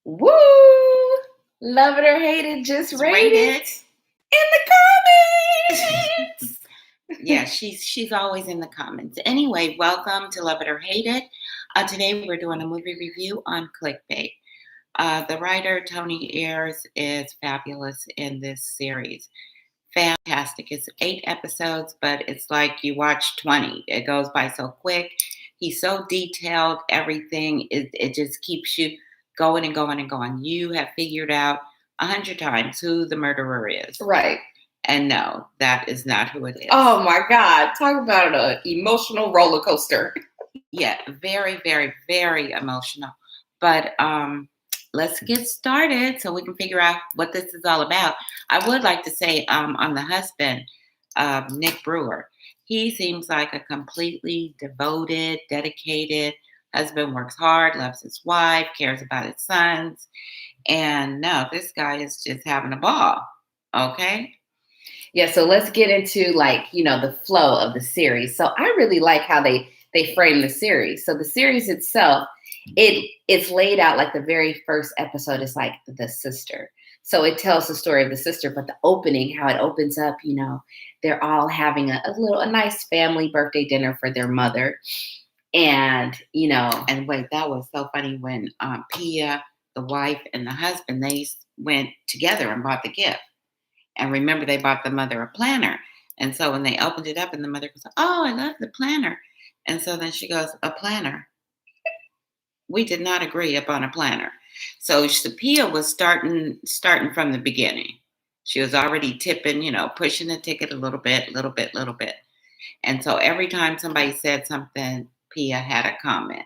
Woo! Love it or hate it, just rate it in the comments. Yeah, she's always in the comments. Anyway, welcome to Love It or Hate It. Today we're doing a movie review on Clickbait. The writer, Tony Ayers, is fabulous in this series. Fantastic. It's 8 episodes, but it's like you watch 20. It goes by so quick. He's so detailed. Everything, it just keeps you going and going and going. You have figured out 100 times who the murderer is. Right. And no, that is not who it is. Oh my God. Talk about an emotional roller coaster. Yeah, very, very, very emotional. But let's get started so we can figure out what this is all about. I would like to say on the husband, Nick Brewer, he seems like a completely devoted, dedicated husband, works hard, loves his wife, cares about his sons. And no, this guy is just having a ball. Okay. Yeah, so let's get into the flow of the series. So I really like how they frame the series. So the series itself, it's laid out like the very first episode is like the sister. So it tells the story of the sister, but the opening, how it opens up, they're all having a nice family birthday dinner for their mother. And wait, that was so funny when Pia, the wife, and the husband, they went together and bought the gift. And remember, they bought the mother a planner. And so when they opened it up, and the mother goes, "Oh, I love the planner." And so then she goes, "A planner? We did not agree upon a planner." So Sophia was starting from the beginning. She was already tipping, pushing the ticket a little bit. And so every time somebody said something, Pia had a comment.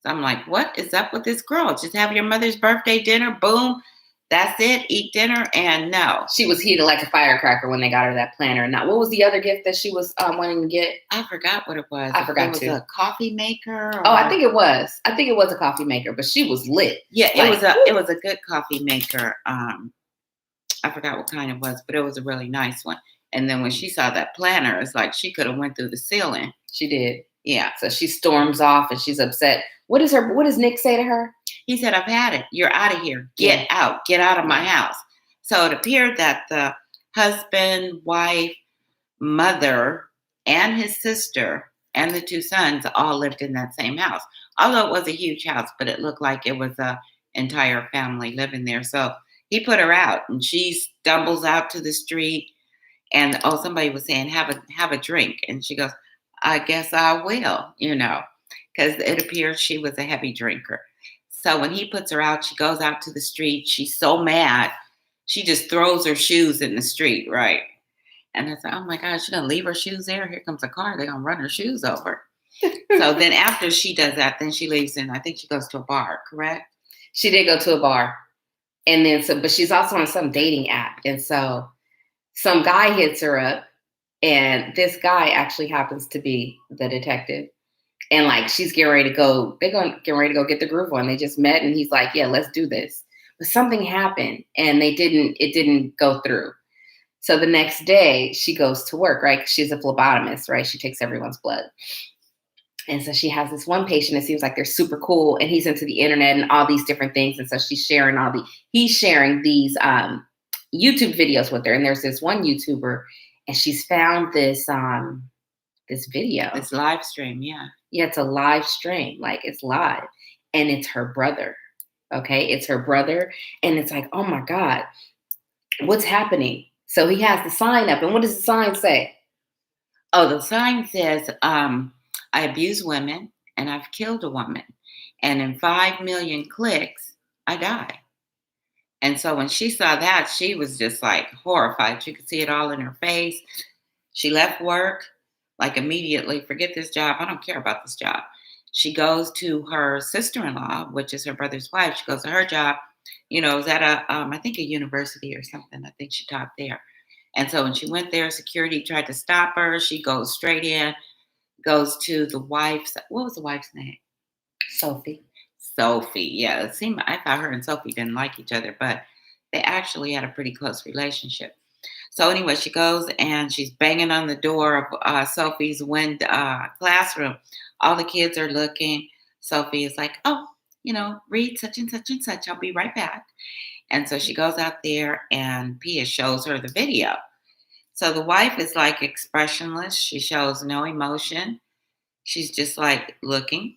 So I'm like, what is up with this girl? Just have your mother's birthday dinner, boom. That's it. Eat dinner. And no. She was heated like a firecracker when they got her that planner. Now, what was the other gift that she was wanting to get? I forgot what it was. I forgot it was too. A coffee maker. Or... Oh, I think it was. A coffee maker, but she was lit. Yeah, it was a good coffee maker. I forgot what kind it was, but it was a really nice one. And then when she saw that planner, it's like she could have went through the ceiling. She did. Yeah. So she storms off and she's upset. What does Nick say to her? He said, "I've had it. You're out of here. Get out. Get out of my house." So it appeared that the husband, wife, mother, and his sister and the 2 sons all lived in that same house. Although it was a huge house, but it looked like it was an entire family living there. So he put her out, and she stumbles out to the street. And somebody was saying, have a drink. And she goes, "I guess I will," because it appears she was a heavy drinker. So when he puts her out, she goes out to the street. She's so mad. She just throws her shoes in the street, right? And I said, "Oh my gosh, she's going to leave her shoes there? Here comes a car. They're going to run her shoes over." So then after she does that, then she leaves and I think she goes to a bar, correct? She did go to a bar. And then, but she's also on some dating app. And so some guy hits her up. And this guy actually happens to be the detective. And she's getting ready to go. They're going to get ready to go get the groove on. They just met, and he's like, "Yeah, let's do this." But something happened, and it didn't go through. So the next day, she goes to work, right? She's a phlebotomist, right? She takes everyone's blood. And so she has this one patient. It seems like they're super cool, and he's into the internet and all these different things. And so he's sharing these YouTube videos with her. And there's this one YouTuber, and she's found this video. This live stream, yeah. Yeah, it's a live stream. It's live. And it's her brother. Okay? It's her brother. And it's like, oh my God, what's happening? So he has the sign up. And what does the sign say? Oh, the sign says, "I abuse women and I've killed a woman. And in 5 million clicks, I die." And so when she saw that, she was just horrified. You could see it all in her face. She left work. Immediately, forget this job. I don't care about this job. She goes to her sister-in-law, which is her brother's wife. She goes to her job, is at I think a university or something. I think she taught there. And so when she went there, security tried to stop her. She goes straight in, goes to the wife's, what was the wife's name? Sophie. Yeah. It seemed, I thought her and Sophie didn't like each other, but they actually had a pretty close relationship. So anyway, she goes and she's banging on the door of Sophie's classroom. All the kids are looking. Sophie is like, "Oh, read such and such and such. I'll be right back. And so she goes out there and Pia shows her the video. So the wife is like expressionless. She shows no emotion. She's just like looking.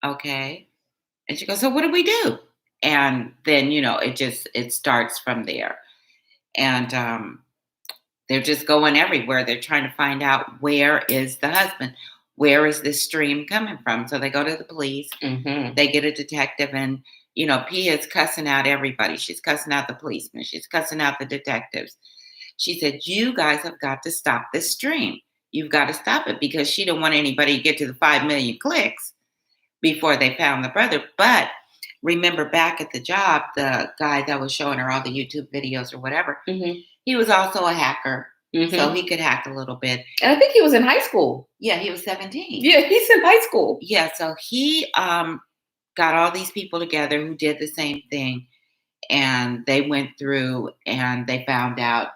Okay. And she goes, so what do we do? And then, it starts from there. And they're just going everywhere. They're trying to find out, where is the husband? Where is this stream coming from? So they go to the police. Mm-hmm. They get a detective, and Pia's cussing out everybody. She's cussing out the policemen. She's cussing out the detectives. She said, you guys have got to stop this stream. You've got to stop it, because she didn't want anybody to get to the 5 million clicks before they found the brother. But remember, back at the job, the guy that was showing her all the YouTube videos or whatever, Mm-hmm. he was also a hacker. Mm-hmm. So he could hack a little bit. And I think he was in high school. Yeah, he was 17. Yeah, he's in high school. Yeah, so he got all these people together who did the same thing. And they went through and they found out,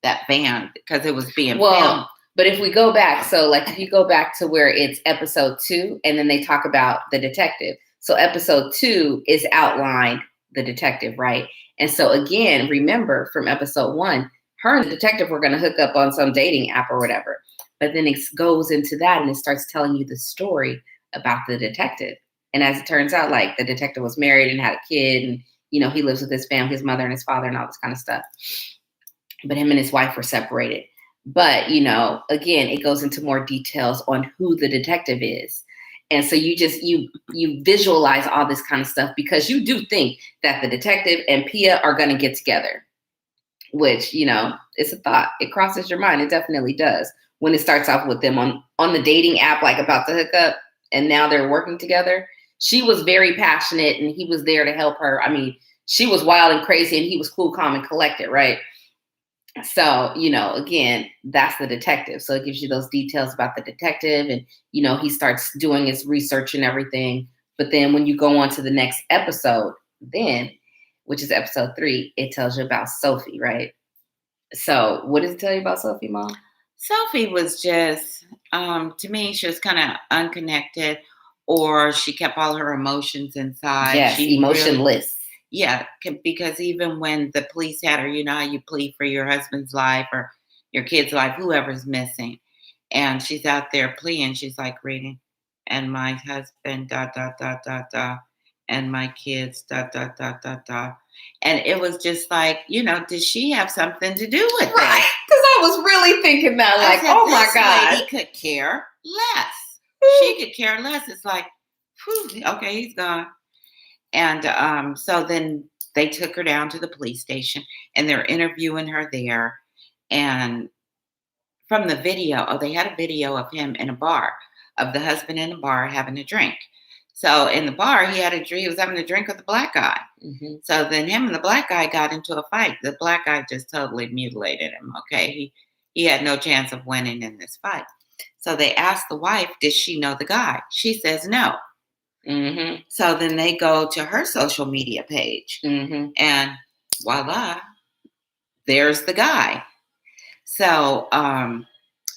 that van, because it was being filmed. But if we go back, so like if you go back to where it's episode 2, and then they talk about the detective. So episode 2 is outlined the detective, right? And so again, remember from episode 1, her and the detective were going to hook up on some dating app or whatever. But then it goes into that and it starts telling you the story about the detective. And as it turns out, like the detective was married and had a kid, and he lives with his family, his mother and his father and all this kind of stuff. But him and his wife were separated. But, again, it goes into more details on who the detective is. And so you visualize all this kind of stuff, because you do think that the detective and Pia are going to get together, which, it's a thought. It crosses your mind. It definitely does. When it starts off with them on the dating app, like about to hook up, and now they're working together. She was very passionate and he was there to help her. I mean, she was wild and crazy and he was cool, calm, and collected, right? So, again, that's the detective. So it gives you those details about the detective, and, he starts doing his research and everything. But then when you go on to the next episode, which is episode 3, it tells you about Sophie, right? So what does it tell you about Sophie, Mom? Sophie was just, to me, she was kind of unconnected, or she kept all her emotions inside. Yes, she emotionless. Yeah, because even when the police had her, how you plead for your husband's life or your kid's life, whoever's missing. And she's out there pleading. She's like reading, and my husband, and my kids, And it was just like, did she have something to do with it? Right. Because I was really thinking that, like, oh my God. Lady could care less. She could care less. It's like, whew, okay, he's gone. And so then they took her down to the police station, and they're interviewing her there. And from the video, they had a video of him in a bar, of the husband in a bar having a drink. So in the bar, he was having a drink with the black guy. Mm-hmm. So then him and the black guy got into a fight. The black guy just totally mutilated him. Okay. He had no chance of winning in this fight. So they asked the wife, did she know the guy? She says no. Mm-hmm. So then they go to her social media page, mm-hmm. and voila, there's the guy. So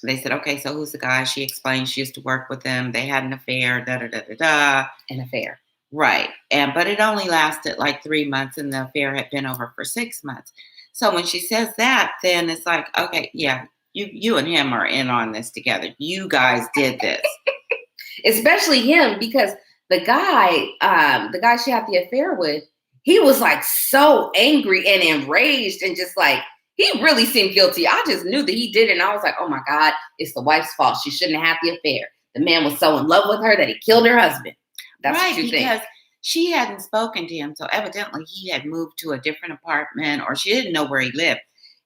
they said, okay, so who's the guy? She explained she used to work with him. They had an affair, An affair. Right. But it only lasted like 3 months, and the affair had been over for 6 months. So when she says that, then it's like, okay, yeah, you and him are in on this together. You guys did this. Especially him, because the guy she had the affair with, he was like so angry and enraged and just like, he really seemed guilty. I just knew that he did it. And I was like, oh my God, it's the wife's fault. She shouldn't have had the affair. The man was so in love with her that he killed her husband. That's right, what you think. Because she hadn't spoken to him. So evidently he had moved to a different apartment, or she didn't know where he lived.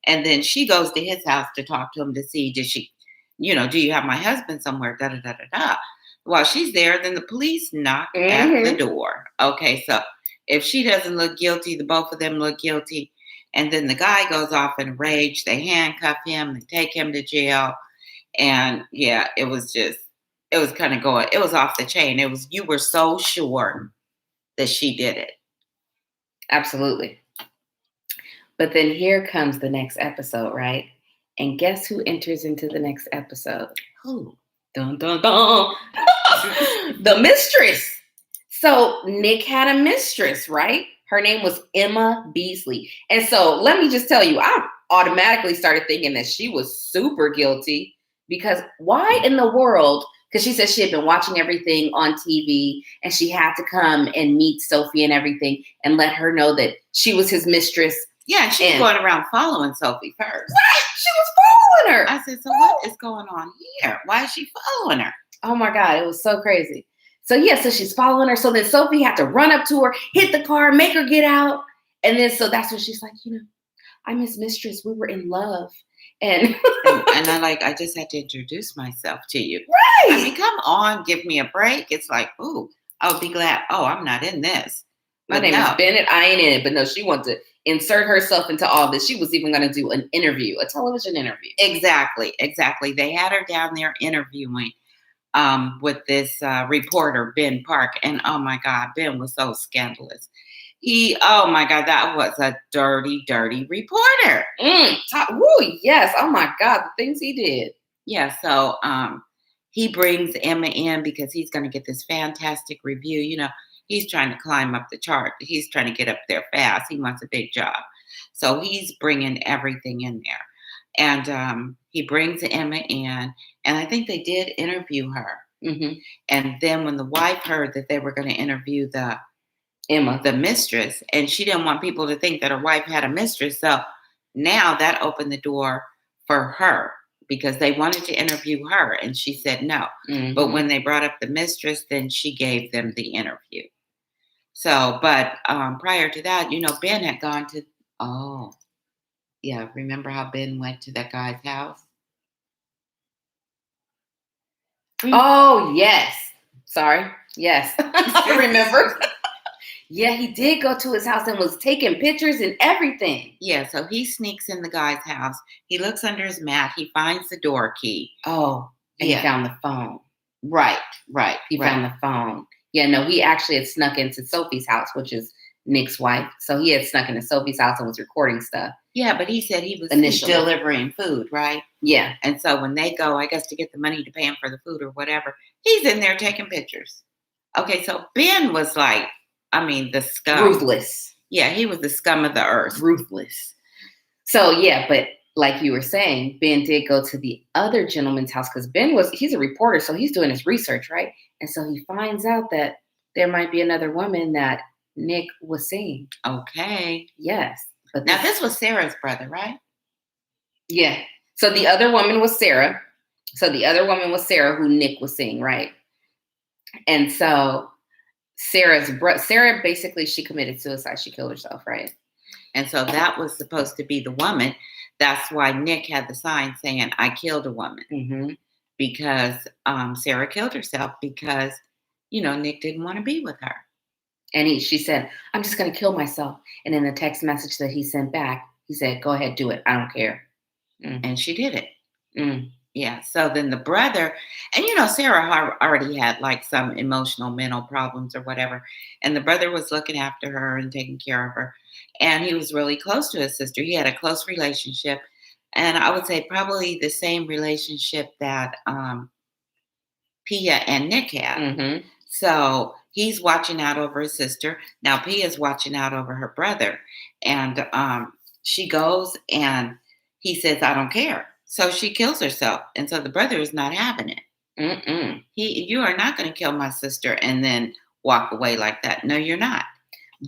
And then she goes to his house to talk to him to see, do you have my husband somewhere? While she's there, then the police knock mm-hmm. at the door. Okay, so if she doesn't look guilty, the both of them look guilty. And then the guy goes off in rage. They handcuff him. They take him to jail. And yeah, it was kind of going, it was off the chain. You were so sure that she did it. Absolutely. But then here comes the next episode, right? And guess who enters into the next episode? Who? Dun, dun, dun. The Mistress. So Nick had a mistress, right? Her name was Emma Beasley. And so let me just tell you, I automatically started thinking that she was super guilty because why in the world? Because she said she had been watching everything on TV and she had to come and meet Sophie and everything and let her know that she was his mistress. Yeah, she's going around following Sophie first. Right, she was following her. I said, so what is going on here? Why is she following her? Oh my God, it was so crazy. So yeah, so she's following her. So then Sophie had to run up to her, hit the car, make her get out. And then so that's when she's like, I'm his mistress. We were in love. And I just had to introduce myself to you. Right. I mean, come on, give me a break. It's like, ooh, I'll be glad. Oh, I'm not in this. My name is Bennett. I ain't in it. But no, she wanted to insert herself into all this. She was even going to do an interview, a television interview. Exactly. They had her down there interviewing with this reporter, Ben Park. And oh my God, Ben was so scandalous. Oh my God, that was a dirty, dirty reporter. Yes. Oh my God, the things he did. Yeah. So he brings Emma in because he's going to get this fantastic review. He's trying to climb up the chart. He's trying to get up there fast. He wants a big job. So he's bringing everything in there. And he brings Emma in. And I think they did interview her. Mm-hmm. And then when the wife heard that they were going to interview Emma, the mistress, and she didn't want people to think that her wife had a mistress. So now that opened the door for her because they wanted to interview her and she said no. Mm-hmm. But when they brought up the mistress, then she gave them the interview. So, but prior to that, Ben had gone to, remember how Ben went to that guy's house? Oh, yes. Sorry. Yes. I remember. Yeah, he did go to his house and was taking pictures and everything. Yeah, so he sneaks in the guy's house. He looks under his mat. He finds the door key. Oh, and he found the phone. Right. He found the phone. Yeah, no, he actually had snuck into Sophie's house, which is Nick's wife. So he had snuck into Sophie's house and was recording stuff. Yeah, but he said he was initially delivering food, right? Yeah. And so when they go, I guess to get the money to pay him for the food or whatever, he's in there taking pictures. Okay, so Ben was like, the scum. Ruthless. Yeah, he was the scum of the earth. Ruthless. So, yeah, but like you were saying, Ben did go to the other gentleman's house because he's a reporter, so he's doing his research, right? And so he finds out that there might be another woman that Nick was seeing. Okay. Yes. But now this was Sarah's brother, right? Yeah. So the other woman was Sarah. Who Nick was seeing, right? And so Sarah basically, she committed suicide. She killed herself, right? And so that was supposed to be the woman. That's why Nick had the sign saying, I killed a woman. Mm-hmm. Because Sarah killed herself because, Nick didn't want to be with her. And she said, I'm just going to kill myself. And in the text message that he sent back, he said, go ahead, do it. I don't care. Mm. And she did it. Mm. Yeah. So then the brother, and Sarah already had like some emotional, mental problems or whatever. And the brother was looking after her and taking care of her. And he was really close to his sister. He had a close relationship. And I would say probably the same relationship that Pia and Nick had. Mm-hmm. So he's watching out over his sister. Now Pia's watching out over her brother. And she goes and he says, I don't care. So she kills herself. And so the brother is not having it. Mm-mm. You are not going to kill my sister and then walk away like that. No, you're not.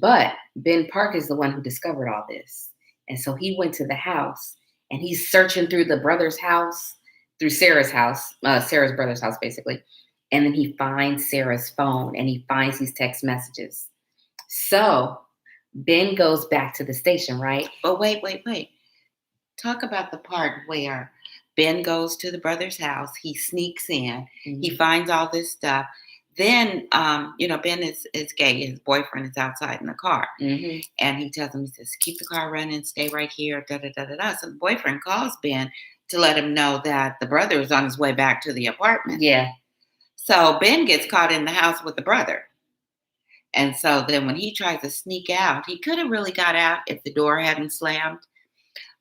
But Ben Park is the one who discovered all this. And so he went to the house and he's searching through the brother's house, through Sarah's house, Sarah's brother's house, basically. And then he finds Sarah's phone and he finds these text messages. So Ben goes back to the station, right? But wait. Talk about the part where Ben goes to the brother's house. He sneaks in. Mm-hmm. He finds all this stuff. Then, Ben is gay. His boyfriend is outside in the car. Mm-hmm. And he tells him, he says, keep the car running, stay right here, da-da-da-da-da. So the boyfriend calls Ben to let him know that the brother is on his way back to the apartment. Yeah. So Ben gets caught in the house with the brother. And so then when he tries to sneak out, he could have really got out if the door hadn't slammed.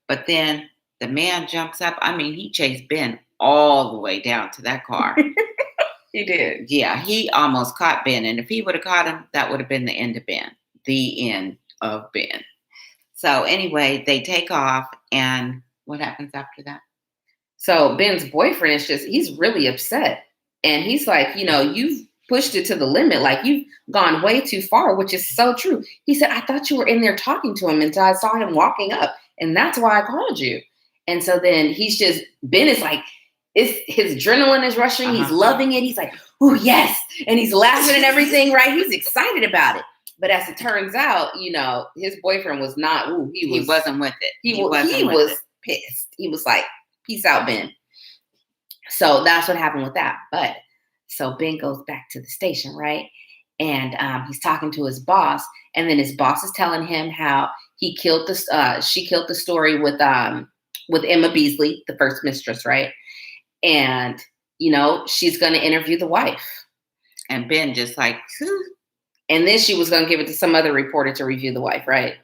But then the man jumps up. He chased Ben all the way down to that car. He did. Yeah, he almost caught Ben. And if he would have caught him, that would have been the end of Ben. The end of Ben. So anyway, they take off. And what happens after that? So Ben's boyfriend is he's really upset. And he's like, you've pushed it to the limit. Like, you've gone way too far, which is so true. He said, I thought you were in there talking to him until I saw him walking up. And that's why I called you. And so then Ben is like, his adrenaline is rushing. He's loving it. He's like, oh, yes. And he's laughing and everything, right? He's excited about it. But as it turns out, his boyfriend was not, he wasn't with it. He was pissed. He was like, peace out, Ben. So that's what happened with that. But so Ben goes back to the station, right? And he's talking to his boss. And then his boss is telling him how she killed the story with Emma Beasley, the first mistress, right? And, she's going to interview the wife. And Ben just like, and then she was going to give it to some other reporter to review the wife, right?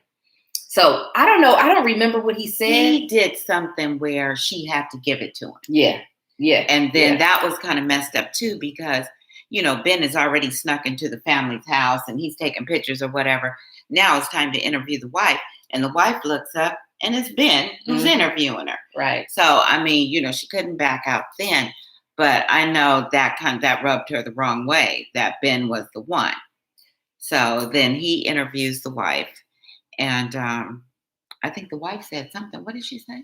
So I don't know. I don't remember what he said. He did something where she had to give it to him. Yeah. Yeah. And then that was kind of messed up too, because, Ben has already snuck into the family's house and he's taking pictures or whatever. Now it's time to interview the wife. And the wife looks up and it's Ben who's interviewing her. Right. So, I mean, she couldn't back out then. But I know that rubbed her the wrong way, that Ben was the one. So then he interviews the wife. And I think the wife said something. What did she say?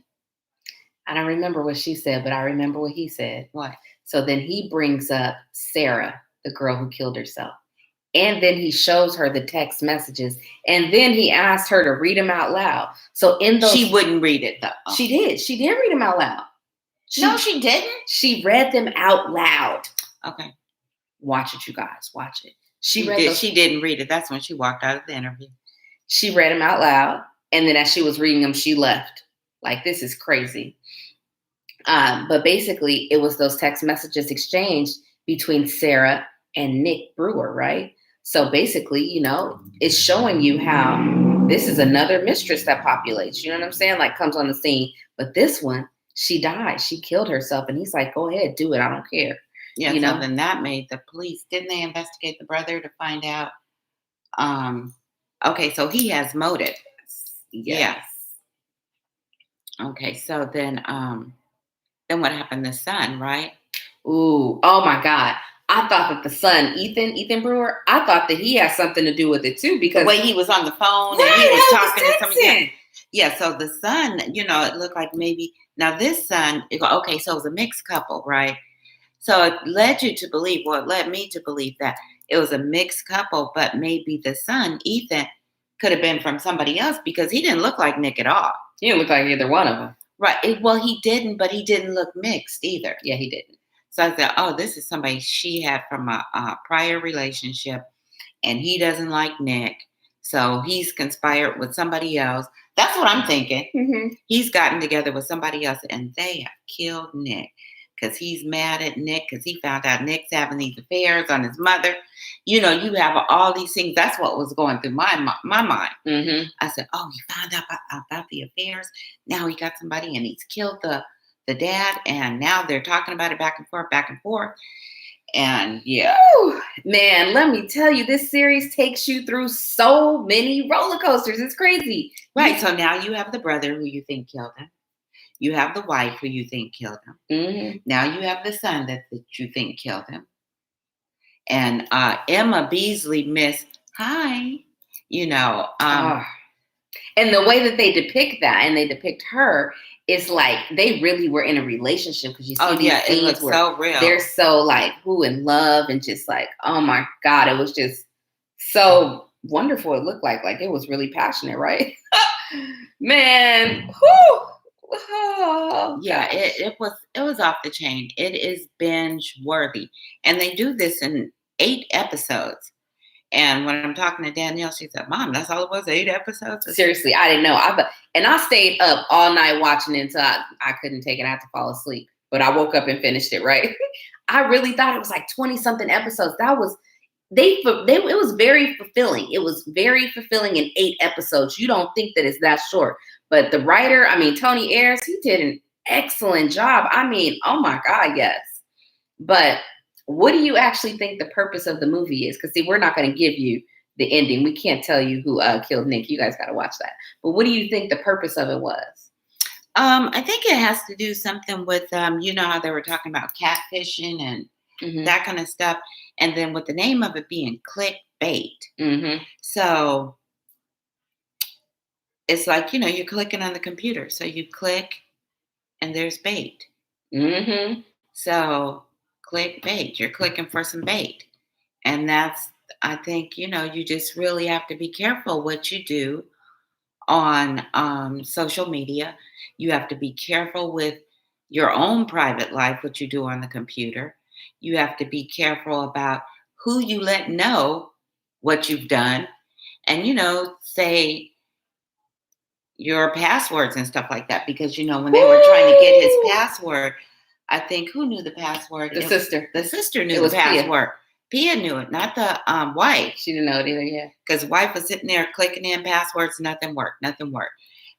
I don't remember what she said, but I remember what he said. What? So then he brings up Sarah, the girl who killed herself. And then he shows her the text messages. And then he asked her to read them out loud. So she wouldn't read it, though. She did. She did read them out loud. No, she didn't. She read them out loud. Okay. Watch it, you guys. Watch it. She didn't read it. That's when she walked out of the interview. She read them out loud. And then as she was reading them, she left. Like, this is crazy. But basically, it was those text messages exchanged between Sarah and Nick Brewer, right? So basically, it's showing you how this is another mistress that populates. You know what I'm saying? Like, comes on the scene. But this one, she died. She killed herself. And he's like, go ahead, do it. I don't care. Yeah, so then that made the police, didn't they investigate the brother to find out? Okay, so he has motive. Yes. Yeah. Okay, so then what happened? The son, right? Ooh, oh my God. I thought that the son, Ethan Brewer, I thought that he had something to do with it too, because the way he was on the phone and he was talking to somebody. Yeah, so the son, it looked like maybe, now this son, okay, so it was a mixed couple, right? So it led me to believe that it was a mixed couple, but maybe the son, Ethan, could have been from somebody else because he didn't look like Nick at all. He didn't look like either one of them. Right. Well, he didn't, but he didn't look mixed either. Yeah, he didn't. So I said, oh, this is somebody she had from a prior relationship, and he doesn't like Nick. So he's conspired with somebody else. That's what I'm thinking. Mm-hmm. He's gotten together with somebody else, and they have killed Nick because he's mad at Nick because he found out Nick's having these affairs on his mother. You have all these things. That's what was going through my mind. Mm-hmm. I said, oh, he found out about the affairs. Now he got somebody, and he's killed the dad, and now they're talking about it back and forth. And yeah. Whew. Man, let me tell you, this series takes you through so many roller coasters. It's crazy. Right. So now you have the brother who you think killed him. You have the wife who you think killed him. Mm-hmm. Now you have the son that you think killed him. And Emma Beasley, Miss Hi, and the way that they depict that and they depict her, it's like they really were in a relationship, because you see these scenes it looks where so real. They're so like in love, and just like, oh my God, it was just so wonderful. It looked like it was really passionate, right? Man, whew. Oh, yeah, it was off the chain. It is binge worthy, and they do this in 8 episodes. And when I'm talking to Danielle, she said, "Mom, that's all it was, 8 episodes." Seriously, I didn't know. I stayed up all night watching it until I couldn't take it. I had to fall asleep, but I woke up and finished it. Right? I really thought it was like 20 something episodes. That was it was very fulfilling. It was very fulfilling in 8 episodes. You don't think that it's that short. But the writer, Tony Ayers, he did an excellent job. Oh my God, yes. But what do you actually think the purpose of the movie is? Because see, we're not going to give you the ending. We can't tell you who killed Nick. You guys got to watch that. But what do you think the purpose of it was? I think it has to do something with, you know how they were talking about catfishing and that kind of stuff. And then with the name of it being clickbait. So it's like, you know, you're clicking on the computer. So you click and there's bait. So clickbait, you're clicking for some bait. And that's, I think, you know, you just really have to be careful what you do on social media. You have to be careful with your own private life, what you do on the computer. You have to be careful about who you let know what you've done. And, you know, say your passwords and stuff like that. Because, you know, when they were trying to get his password, I think who knew the password? The sister. The sister knew the password. Pia knew it, not the wife. She didn't know it either, yeah. Because wife was sitting there clicking in passwords, nothing worked.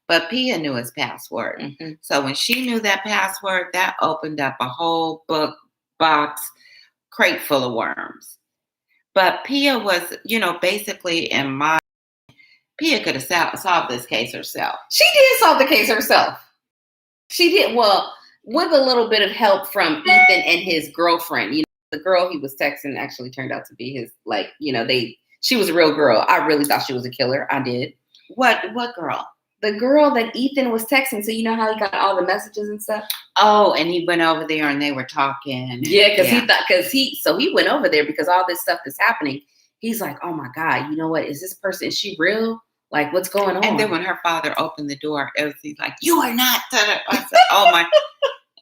But Pia knew his password. So when she knew that password, that opened up a whole box crate full of worms. But Pia was, you know, basically Pia could have solved this case herself. She did solve the case herself. She did, well, with a little bit of help from Ethan and his girlfriend. You know, the girl he was texting actually turned out to be his, like, you know, she was a real girl. I really thought she was a killer. I did. What girl? The girl that Ethan was texting. So you know how he got all the messages and stuff? Oh, and he went over there and they were talking. Yeah, he went over there because all this stuff that's happening. He's like, oh my God, you know what? Is this person, is she real? Like, what's going on? And then when her father opened the door, it was like, you are not. I said, oh my.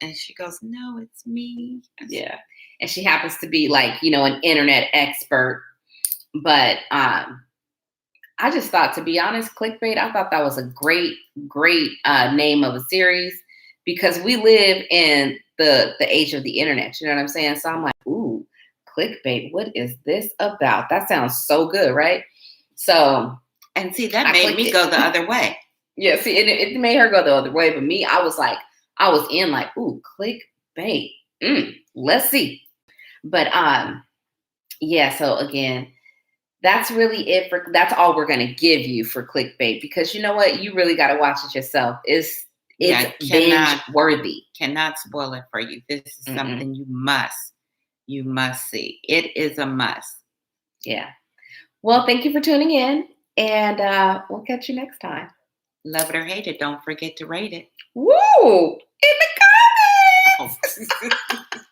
And she goes, no, it's me. Yeah. And she happens to be like, you know, an internet expert. But I just thought, to be honest, Clickbait, I thought that was a great name of a series because we live in the age of the internet. You know what I'm saying? So I'm like, ooh, Clickbait, what is this about? That sounds so good, right? So, and see, that made me go the other way. Yeah, see, it made her go the other way. But me, I was in like, ooh, Clickbait. Let's see. But yeah, so again, that's really it that's all we're gonna give you for Clickbait, because you know what? You really gotta watch it yourself. It's binge worthy. Cannot spoil it for you. This is something you must see. It is a must. Yeah. Well, thank you for tuning in, and we'll catch you next time. Love it or hate it, don't forget to rate it. Woo! In the comments!